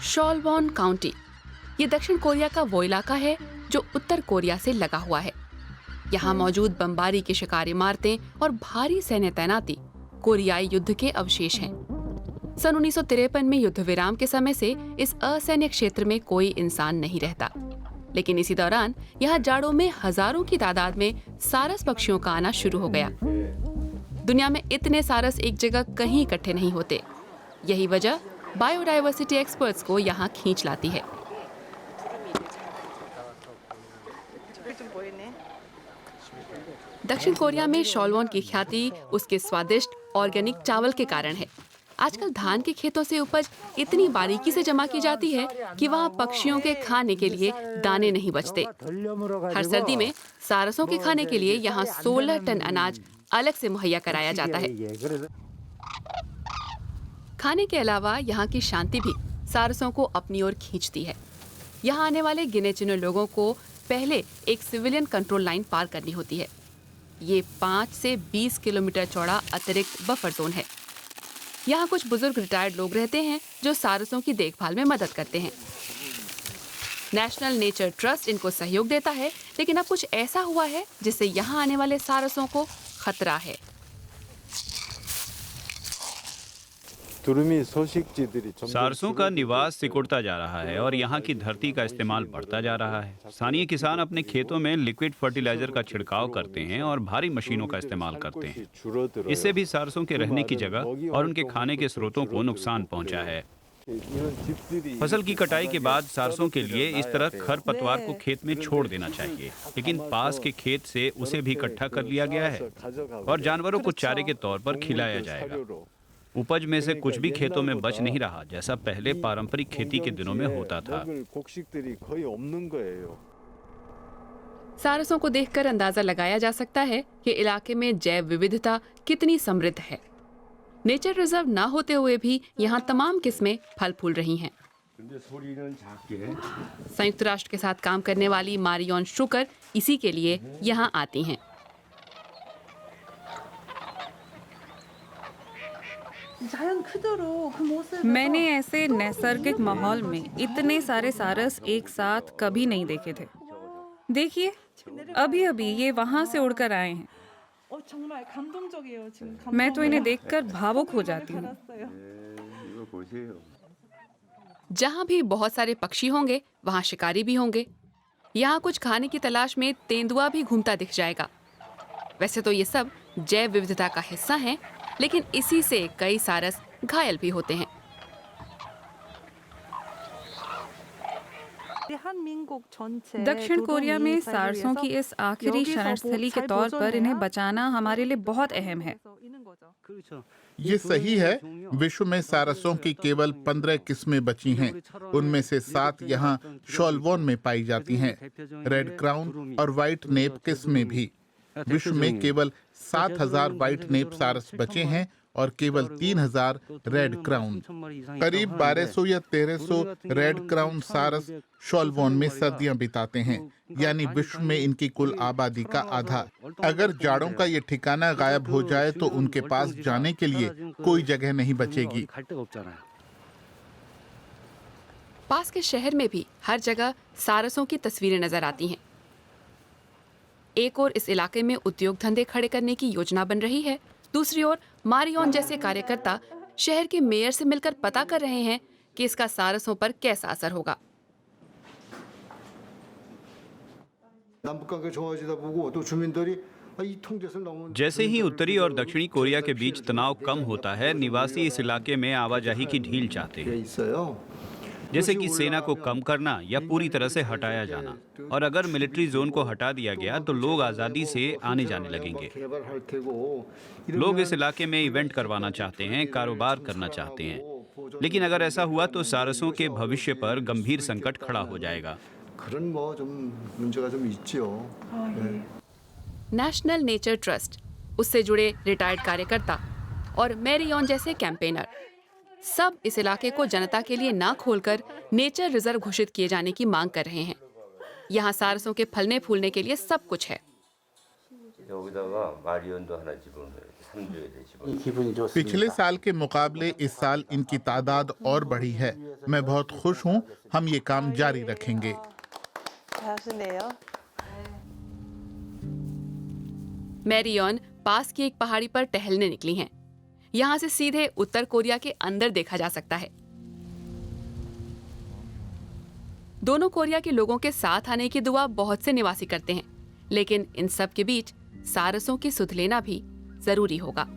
शॉलवॉन county ये दक्षिण Korea का वो इलाका है जो उत्तर कोरिया से लगा हुआ है। यहाँ मौजूद बमबारी की शिकारी इमारतें और भारी सैन्य तैनाती कोरियाई युद्ध के अवशेष हैं। सन 1953 में युद्ध विराम के समय से इस असैन्य क्षेत्र में कोई इंसान नहीं रहता, लेकिन इसी दौरान यहाँ जाड़ों में हजारों की तादाद में सारस पक्षियों का आना शुरू हो गया। दुनिया में इतने सारस एक जगह कहीं इकट्ठे नहीं होते। यही वजह बायोडायवर्सिटी एक्सपर्ट्स को यहाँ खींच लाती है। दक्षिण कोरिया में शॉलवॉन की ख्याति उसके स्वादिष्ट ऑर्गेनिक चावल के कारण है। आजकल धान के खेतों से उपज इतनी बारीकी से जमा की जाती है कि वहाँ पक्षियों के खाने के लिए दाने नहीं बचते। हर सर्दी में सारसों के खाने के लिए यहाँ 16 टन अनाज अलग से मुहैया कराया जाता है। खाने के अलावा यहाँ की शांति भी सारसों को अपनी ओर खींचती है। यहाँ आने वाले गिने चुने लोगों को पहले एक सिविलियन कंट्रोल लाइन पार करनी होती है। ये 5 से 20 किलोमीटर चौड़ा अतिरिक्त बफर जोन है। यहाँ कुछ बुजुर्ग रिटायर्ड लोग रहते हैं जो सारसों की देखभाल में मदद करते हैं। नेशनल नेचर ट्रस्ट इनको सहयोग देता है, लेकिन अब कुछ ऐसा हुआ है जिससे यहाँ आने वाले सारसों को खतरा है। सारसों का निवास सिकुड़ता जा रहा है और यहाँ की धरती का इस्तेमाल बढ़ता जा रहा है। स्थानीय किसान अपने खेतों में लिक्विड फर्टिलाइजर का छिड़काव करते हैं और भारी मशीनों का इस्तेमाल करते हैं। इससे भी सारसों के रहने की जगह और उनके खाने के स्रोतों को नुकसान पहुँचा है। फसल की कटाई के बाद सारसों के लिए इस तरह खरपतवार को खेत में छोड़ देना चाहिए, लेकिन पास के खेत से उसे भी इकट्ठा कर लिया गया है और जानवरों को चारे के तौर पर खिलाया जाएगा। उपज में से कुछ भी खेतों में बच नहीं रहा, जैसा पहले पारंपरिक खेती के दिनों में होता था। सारसों को देखकर अंदाजा लगाया जा सकता है कि इलाके में जैव विविधता कितनी समृद्ध है। नेचर रिजर्व ना होते हुए भी यहाँ तमाम किस्में फल फूल रही हैं। संयुक्त राष्ट्र के साथ काम करने वाली मारियन शुकर इसी के लिए यहाँ आती हैं। मैंने ऐसे नैसर्गिक माहौल में इतने सारे सारस एक साथ कभी नहीं देखे थे। देखिए, अभी अभी ये वहाँ से उड़कर आए हैं। मैं तो इन्हें देखकर भावुक हो जाती हूँ। जहाँ भी बहुत सारे पक्षी होंगे, वहाँ शिकारी भी होंगे। यहाँ कुछ खाने की तलाश में तेंदुआ भी घूमता दिख जाएगा। वैसे तो ये सब जैव विविधता का हिस्सा है, लेकिन इसी से कई सारस घायल भी होते हैं। दक्षिण कोरिया में सारसों की इस आखिरी शरणस्थली के तौर पर इन्हें बचाना हमारे लिए बहुत अहम है। ये सही है। विश्व में सारसों की केवल 15 किस्में बची हैं। उनमें से 7 यहाँ शॉलवॉन में पाई जाती हैं। रेड क्राउन और व्हाइट नेप किस्में भी। विश्व में केवल 7,000 व्हाइट नेप सारस बचे हैं और केवल 3,000 रेड क्राउन। करीब 1200 या 1300 रेड क्राउन सारस शॉलवॉन में सर्दियां बिताते हैं, यानी विश्व में इनकी कुल आबादी का आधा। अगर जाड़ों का ये ठिकाना गायब हो जाए तो उनके पास जाने के लिए कोई जगह नहीं बचेगी। पास के शहर में भी हर जगह सारसों की तस्वीरें नजर आती हैं। एक ओर इस इलाके में उद्योग धंधे खड़े करने की योजना बन रही है, दूसरी ओर मारियन जैसे कार्यकर्ता शहर के मेयर से मिलकर पता कर रहे हैं कि इसका सारसों पर कैसा असर होगा। जैसे ही उत्तरी और दक्षिणी कोरिया के बीच तनाव कम होता है, निवासी इस इलाके में आवाजाही की ढील चाहते हैं, जैसे कि सेना को कम करना या पूरी तरह से हटाया जाना। और अगर मिलिट्री जोन को हटा दिया गया तो लोग आज़ादी से आने जाने लगेंगे। लोग इस इलाके में इवेंट करवाना चाहते हैं, कारोबार करना चाहते हैं, लेकिन अगर ऐसा हुआ तो सारसों के भविष्य पर गंभीर संकट खड़ा हो जाएगा। नेशनल नेचर ट्रस्ट, उससे जुड़े रिटायर्ड कार्यकर्ता और मैरियन जैसे कैंपेनर सब इस इलाके को जनता के लिए ना खोलकर नेचर रिजर्व घोषित किए जाने की मांग कर रहे हैं। यहाँ सारसों के फलने फूलने के लिए सब कुछ है। पिछले साल के मुकाबले इस साल इनकी तादाद और बढ़ी है। मैं बहुत खुश हूँ। हम ये काम जारी रखेंगे। 잘하시네요. मैरियन पास की एक पहाड़ी पर टहलने निकली हैं। यहाँ से सीधे उत्तर कोरिया के अंदर देखा जा सकता है। दोनों कोरिया के लोगों के साथ आने की दुआ बहुत से निवासी करते हैं, लेकिन इन सब के बीच सारसों की सुध लेना भी जरूरी होगा।